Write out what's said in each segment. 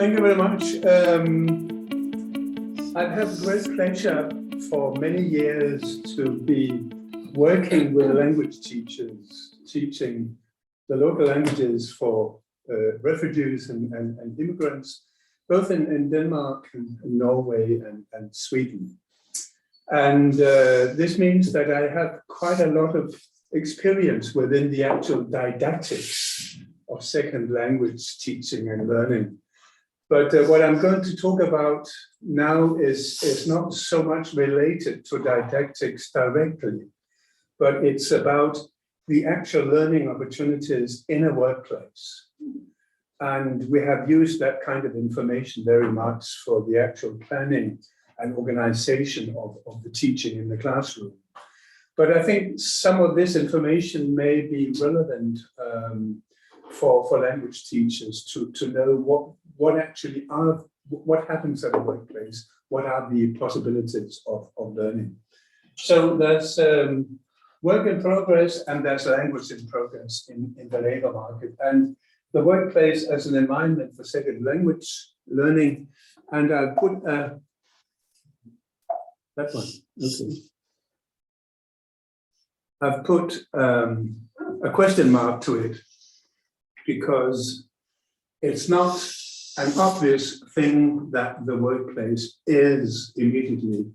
Thank you very much. I've had great pleasure for many years to be working with language teachers, teaching the local languages for refugees and immigrants, both in Denmark and Norway and Sweden. And this means that I have quite a lot of experience within the actual didactics of second language teaching and learning. But what I'm going to talk about now is not so much related to didactics directly, but it's about the actual learning opportunities in a workplace. And we have used that kind of information very much for the actual planning and organization of the teaching in the classroom. But I think some of this information may be relevant for language teachers to know what actually are, what happens at the workplace, what are the possibilities of learning. So there's work in progress and there's language in progress in the labor market. And the workplace as an environment for second language learning. And I put that one, okay. I've put a question mark to it because it's not an obvious thing that the workplace is immediately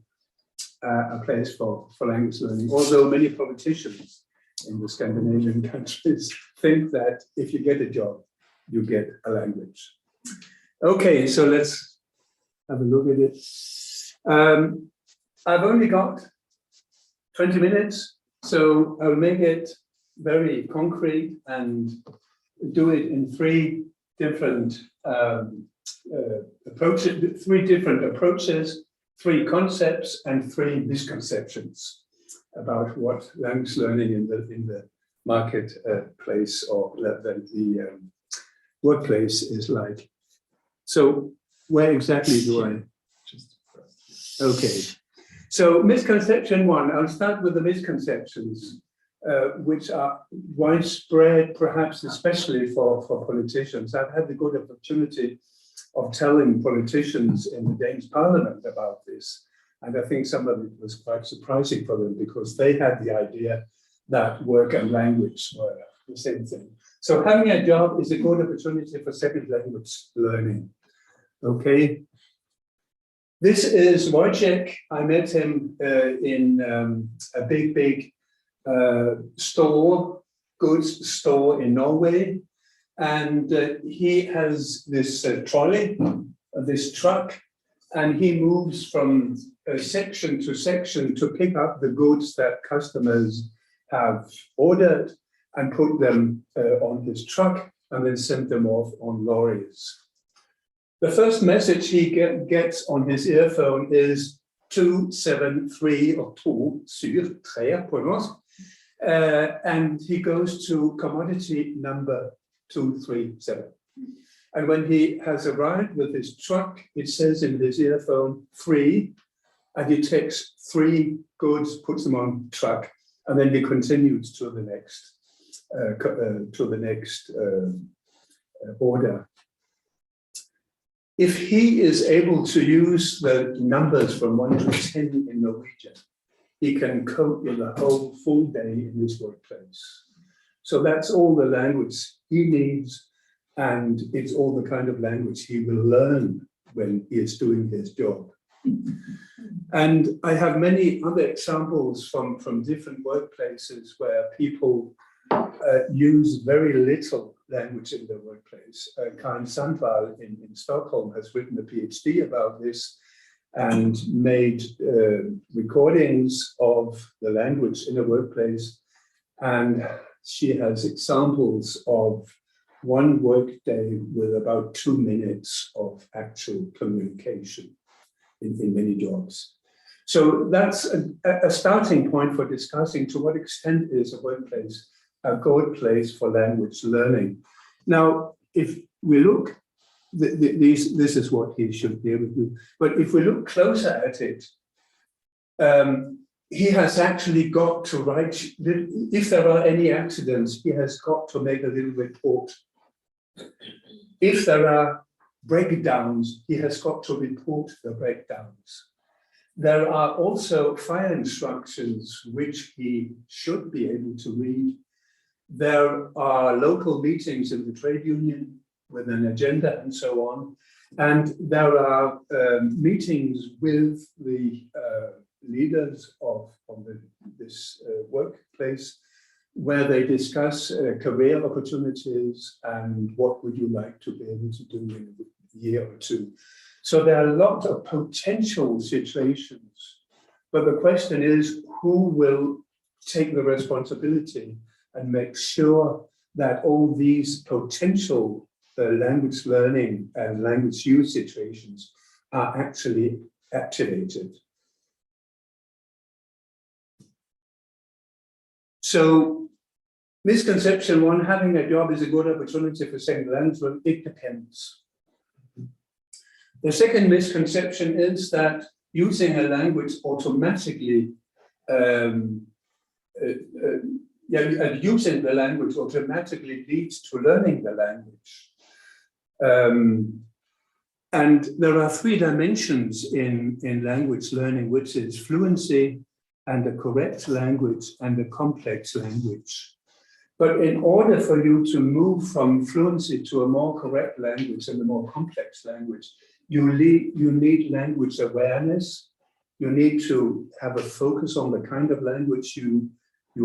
a place for language learning, although many politicians in the Scandinavian countries think that if you get a job, you get a language. Okay, so let's have a look at it. I've only got 20 minutes, so I'll make it very concrete and do it in three different approaches, three concepts, and three misconceptions about what language learning in the marketplace or the workplace is like. So where exactly do I just, okay. So misconception one, I'll start with the misconceptions, which are widespread, perhaps especially for politicians. I've had the good opportunity of telling politicians in the Danish parliament about this. And I think some of it was quite surprising for them because they had the idea that work and language were the same thing. So having a job is a good opportunity for second language learning. Okay. This is Wojciech. I met him in a big store, goods store in Norway. And he has this trolley, this truck, and he moves from section to section to pick up the goods that customers have ordered and put them on his truck and then send them off on lorries. The first message he gets on his earphone is 273 or 273 på norsk, and he goes to commodity number 237. And when he has arrived with his truck, it says in his earphone 3, and he takes 3 goods, puts them on truck, and then he continues to the next order. If he is able to use the numbers from 1 to 10 in Norwegian, he can cope with a whole full day in his workplace. So that's all the language he needs, and it's all the kind of language he will learn when he is doing his job. And I have many other examples from different workplaces where people use very little language in their workplace. Karin Sandvall in Stockholm has written a PhD about this and made recordings of the language in a workplace. And she has examples of one workday with about 2 minutes of actual communication in many jobs. So that's a starting point for discussing to what extent is a workplace a good place for language learning. Now, if we look, this is what he should be able to do. But if we look closer at it, he has actually got to write, if there are any accidents, he has got to make a little report. If there are breakdowns, he has got to report the breakdowns. There are also fire instructions which he should be able to read. There are local meetings in the trade union with an agenda and so on. And there are meetings with the leaders of this workplace where they discuss career opportunities and what would you like to be able to do in a year or two. So there are a lot of potential situations, but the question is who will take the responsibility and make sure that all these potential language learning and language use situations are actually activated. So misconception one, having a job is a good opportunity for second language, well, it depends. The second misconception is that using a language automatically, using the language automatically leads to learning the language. And there are three dimensions in language learning, which is fluency and a correct language and a complex language. But in order for you to move from fluency to a more correct language and a more complex language, you need language awareness. You need to have a focus on the kind of language you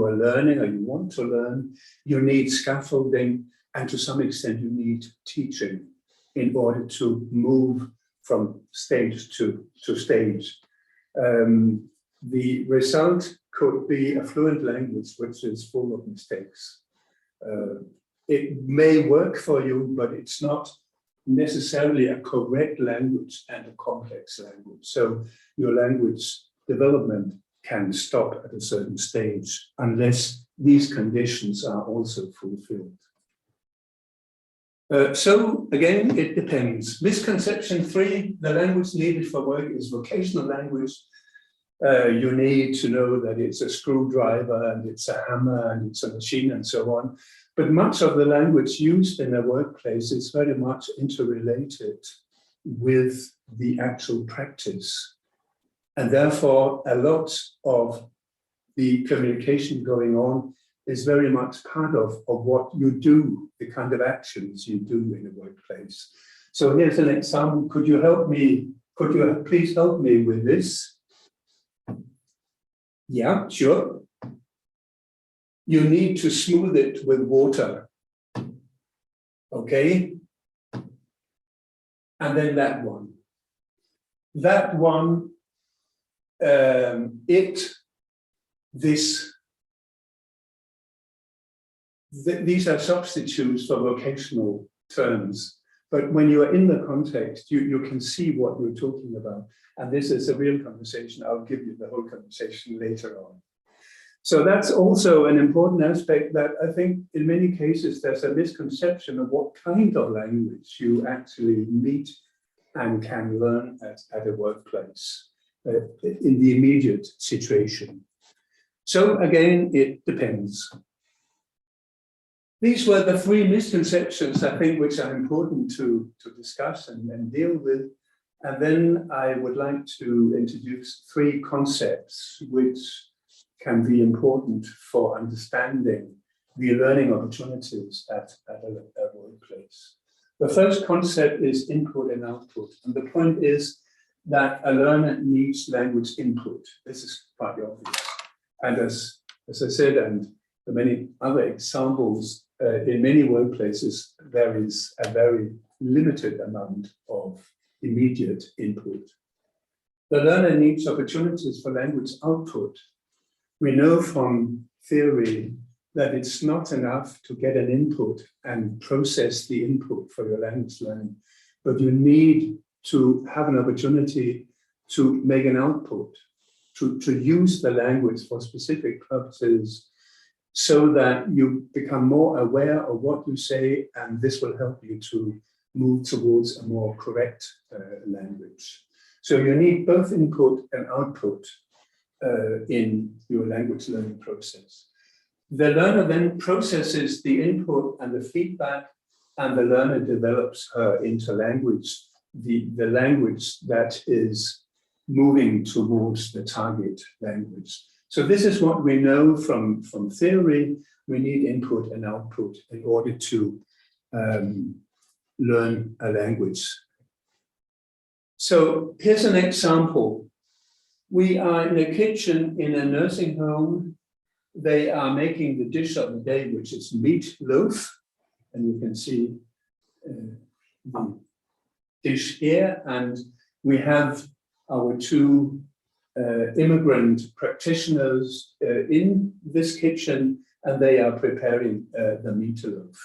are learning or you want to learn. You need scaffolding, and to some extent you need teaching in order to move from stage to stage. The result could be a fluent language which is full of mistakes. It may work for you, but it's not necessarily a correct language and a complex language. So your language development can stop at a certain stage unless these conditions are also fulfilled. So again, it depends. Misconception 3, the language needed for work is vocational language. You need to know that it's a screwdriver and it's a hammer and it's a machine and so on. But much of the language used in a workplace is very much interrelated with the actual practice. And therefore, a lot of the communication going on is very much part of what you do, the kind of actions you do in a workplace. So here's an example. Could you help me? Could you please help me with this? Yeah, sure. You need to smooth it with water. Okay. And then that one. That one, these are substitutes for vocational terms. But when you are in the context, you can see what you're talking about. And this is a real conversation. I'll give you the whole conversation later on. So that's also an important aspect that I think in many cases there's a misconception of what kind of language you actually meet and can learn at a workplace in the immediate situation. So again, it depends. These were the 3 misconceptions, I think, which are important to discuss and deal with. And then I would like to introduce 3 concepts which can be important for understanding the learning opportunities at a workplace. The first concept is input and output. And the point is that a learner needs language input. This is quite obvious. And as I said, and the many other examples, in many workplaces, there is a very limited amount of immediate input. The learner needs opportunities for language output. We know from theory that it's not enough to get an input and process the input for your language learning, but you need to have an opportunity to make an output, to use the language for specific purposes so that you become more aware of what you say, and this will help you to move towards a more correct language. So you need both input and output in your language learning process. The learner then processes the input and the feedback and the learner develops her into language, the language that is moving towards the target language. So this is what we know from theory. We need input and output in order to learn a language. So here's an example. We are in a kitchen in a nursing home. They are making the dish of the day, which is meat loaf. And you can see the dish here. And we have our two immigrant practitioners in this kitchen, and they are preparing the meat loaf.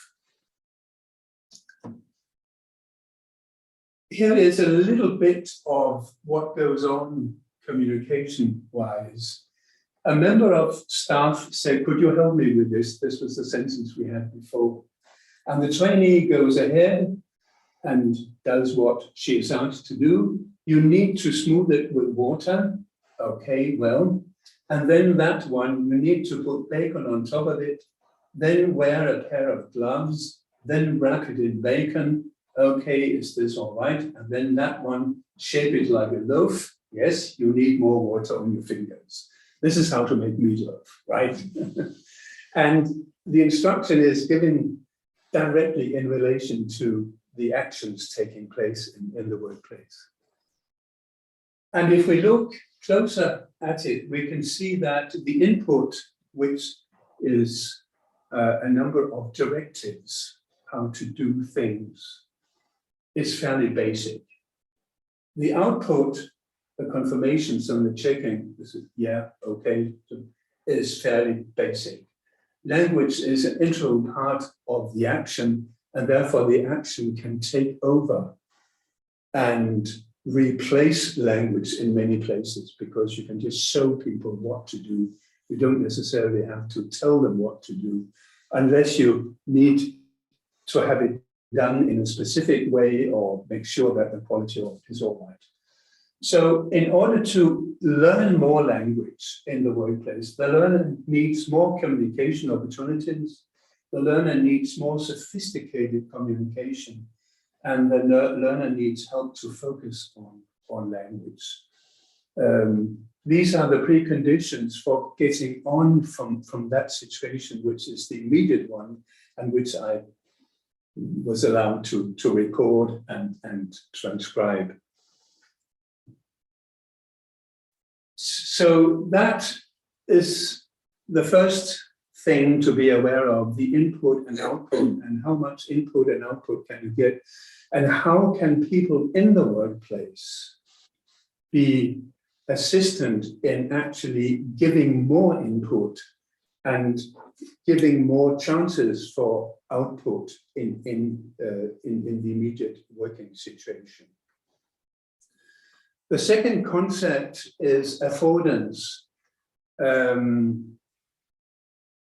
Here is a little bit of what goes on communication-wise. A member of staff said, "Could you help me with this?" This was the sentence we had before. And the trainee goes ahead and does what she is asked to do. You need to smooth it with water. Okay, well, and then that one, you need to put bacon on top of it, then wear a pair of gloves, then wrap it in bacon. Okay, is this all right? And then that one, shape it like a loaf. Yes, you need more water on your fingers. This is how to make meatloaf, right? And the instruction is given directly in relation to the actions taking place in the workplace. And if we look closer at it, we can see that the input, which is a number of directives, how to do things, is fairly basic. The output, the confirmations and the checking, this is yeah, okay, is fairly basic. Language is an integral part of the action, and therefore the action can take over and replace language in many places, because you can just show people what to do. You don't necessarily have to tell them what to do, unless you need to have it done in a specific way or make sure that the quality of it is all right. So in order to learn more language in the workplace, the learner needs more communication opportunities. The learner needs more sophisticated communication, and the learner needs help to focus on language. These are the preconditions for getting on from that situation, which is the immediate one, and which I was allowed to record and transcribe. So that is the first thing to be aware of, the input and output, and how much input and output can you get, and how can people in the workplace be assistant in actually giving more input and giving more chances for output in the immediate working situation. The second concept is affordance.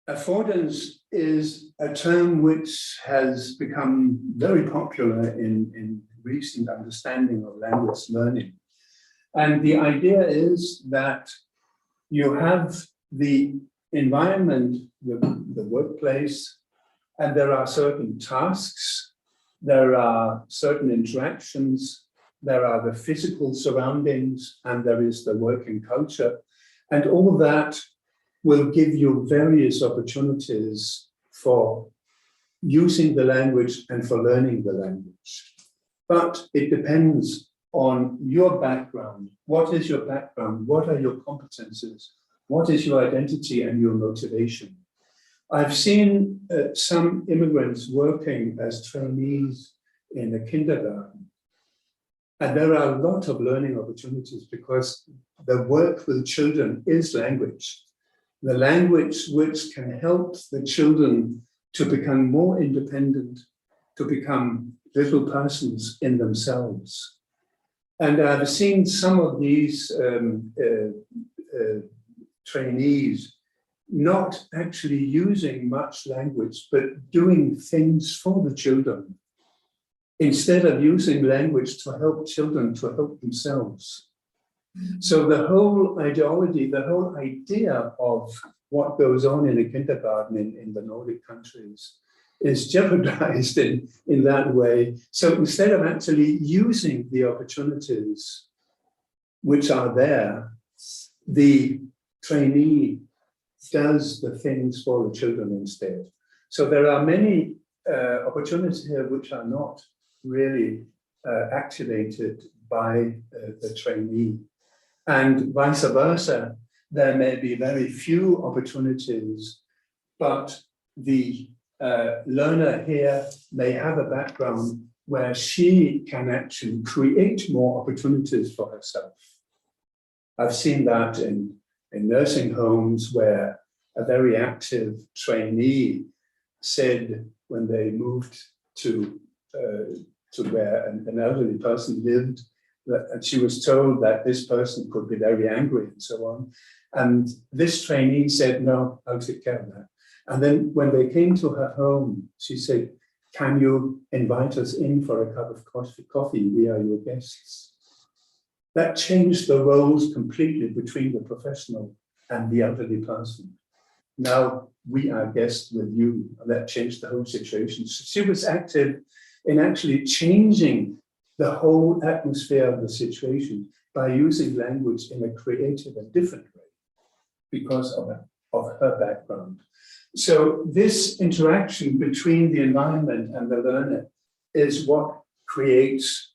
Affordance is a term which has become very popular in recent understanding of language learning. And the idea is that you have the environment, the workplace, and there are certain tasks, there are certain interactions, there are the physical surroundings, and there is the working culture. And all that will give you various opportunities for using the language and for learning the language. But it depends on your background. What is your background? What are your competences? What is your identity and your motivation? I've seen some immigrants working as trainees in a kindergarten. And there are a lot of learning opportunities because the work with children is language. The language which can help the children to become more independent, to become little persons in themselves. And I've seen some of these trainees not actually using much language, but doing things for the children, instead of using language to help children to help themselves. So the whole ideology, the whole idea of what goes on in a kindergarten in the Nordic countries is jeopardized in that way. So instead of actually using the opportunities which are there, the trainee does the things for the children instead. So there are many opportunities here which are not really activated by the trainee. And vice versa, there may be very few opportunities, but the learner here may have a background where she can actually create more opportunities for herself. I've seen that in nursing homes where a very active trainee said when they moved to where an elderly person lived, that she was told that this person could be very angry and so on. And this trainee said, no, I'll take care of that. And then when they came to her home, she said, can you invite us in for a cup of coffee? We are your guests. That changed the roles completely between the professional and the elderly person. Now we are guests with you. And that changed the whole situation. So she was active in actually changing the whole atmosphere of the situation by using language in a creative and different way because of her background. So this interaction between the environment and the learner is what creates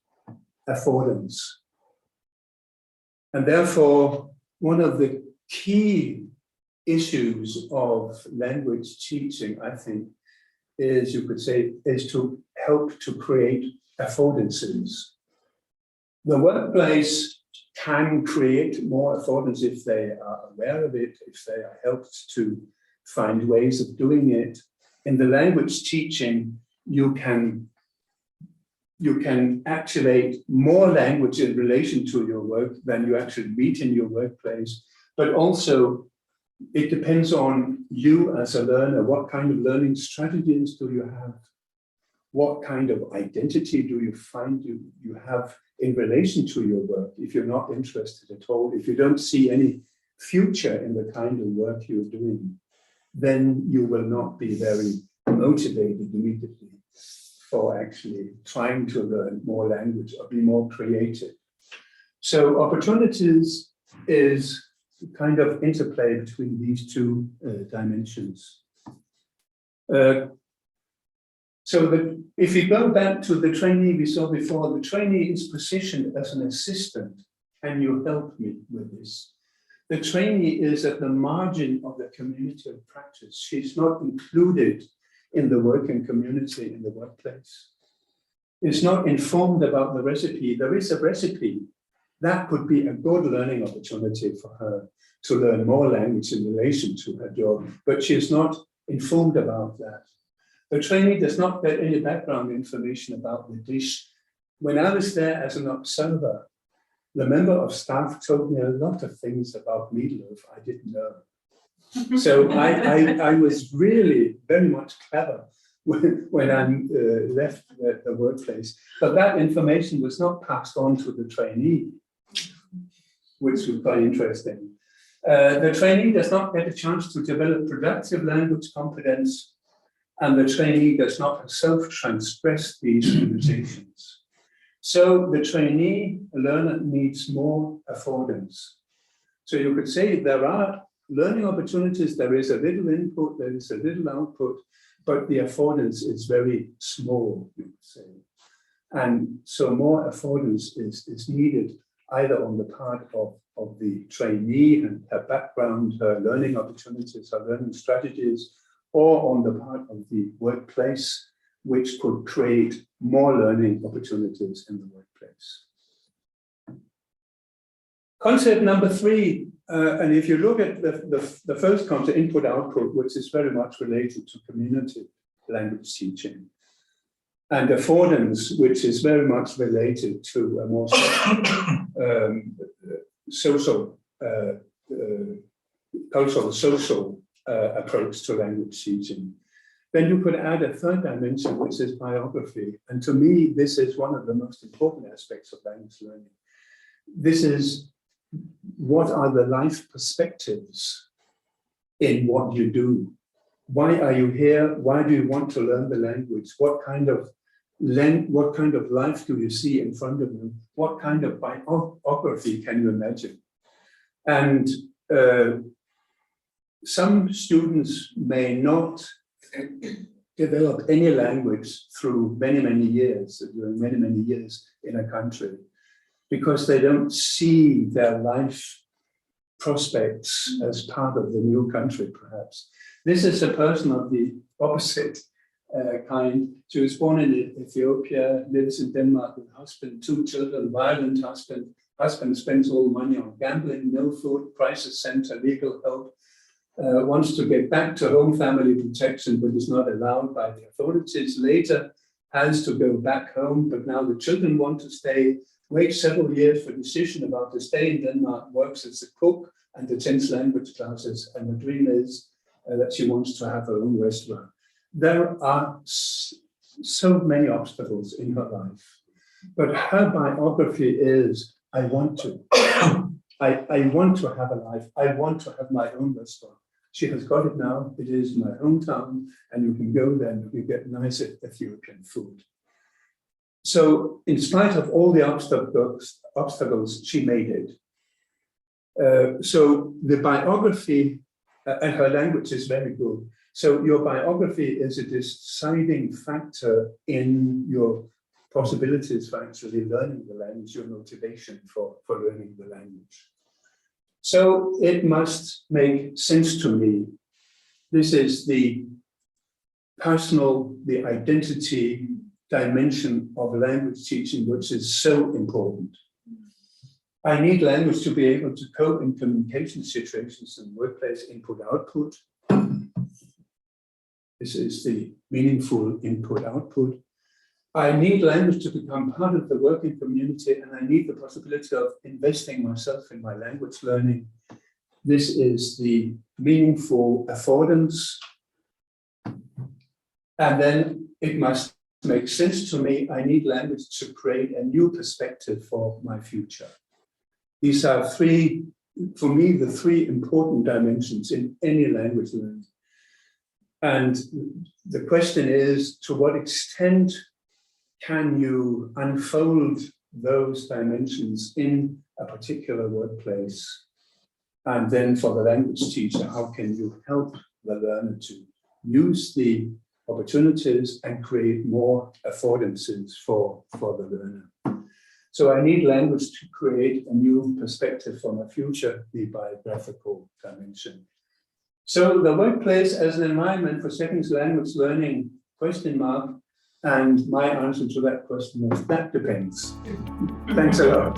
affordance. And therefore, one of the key issues of language teaching, I think, is, you could say, is to help to create affordances. The workplace can create more affordance if they are aware of it, if they are helped to find ways of doing it. In the language teaching, you can activate more language in relation to your work than you actually meet in your workplace. But also, it depends on you as a learner. What kind of learning strategies do you have? What kind of identity do you find you have in relation to your work? If you're not interested at all, if you don't see any future in the kind of work you're doing, then you will not be very motivated immediately for actually trying to learn more language or be more creative. So opportunities is kind of interplay between these two dimensions. So if you go back to the trainee we saw before, the trainee is positioned as an assistant. Can you help me with this? The trainee is at the margin of the community of practice. She's not included in the working community in the workplace. Is not informed about the recipe. There is a recipe. That could be a good learning opportunity for her to learn more language in relation to her job, but she is not informed about that. The trainee does not get any background information about the dish. When I was there as an observer, the member of staff told me a lot of things about meatloaf I didn't know. So I was really very much clever when I left the workplace. But that information was not passed on to the trainee, which was quite interesting. The trainee does not get a chance to develop productive language competence, and the trainee does not self-transgress these limitations. So the trainee learner needs more affordance. So you could say there are learning opportunities, there is a little input, there is a little output, but the affordance is very small, you could say. And so more affordance is needed either on the part of the trainee and her background, her learning opportunities, her learning strategies, or on the part of the workplace, which could create more learning opportunities in the workplace. Concept number 3, and if you look at the first concept, input-output, which is very much related to community language teaching, and affordance, which is very much related to a more cultural, social approach to language teaching. Then you could add a third dimension, which is biography. And to me, this is one of the most important aspects of language learning. This is what are the life perspectives in what you do. why are you here? Why do you want to learn the language? What kind of life do you see in front of you? What kind of biography can you imagine? And some students may not develop any language through many years, during many years in a country, because they don't see their life prospects as part of the new country, perhaps. This is a person of the opposite kind. She was born in Ethiopia, lives in Denmark with husband, 2 children, violent husband. Husband spends all money on gambling, no food, crisis center, legal help. Wants to get back to home family protection, but is not allowed by the authorities. Later has to go back home, but now the children want to stay. Wait several years for decision about to stay in Denmark, works as a cook and attends language classes. And the dream is that she wants to have her own restaurant. There are so many obstacles in her life, but her biography is, I want to. I want to have a life. I want to have my own restaurant. She has got it now. It is my hometown, and you can go there and you get nice Ethiopian food. So in spite of all the obstacles, she made it. So the biography and her language is very good. So your biography is a deciding factor in your possibilities for actually learning the language, your motivation for learning the language. So it must make sense to me. This is the personal, the identity dimension of language teaching, which is so important. I need language to be able to cope in communication situations and workplace input-output. This is the meaningful input-output. I need language to become part of the working community, and I need the possibility of investing myself in my language learning. This is the meaningful affordance. And then it must make sense to me. I need language to create a new perspective for my future. These are three, for me, the 3 important dimensions in any language learning. And the question is, to what extent can you unfold those dimensions in a particular workplace? And then for the language teacher, how can you help the learner to use the opportunities and create more affordances for the learner? So I need language to create a new perspective for my future, the biographical dimension. So the workplace as an environment for second language learning, ? And my answer to that question is, that depends. Thanks a lot.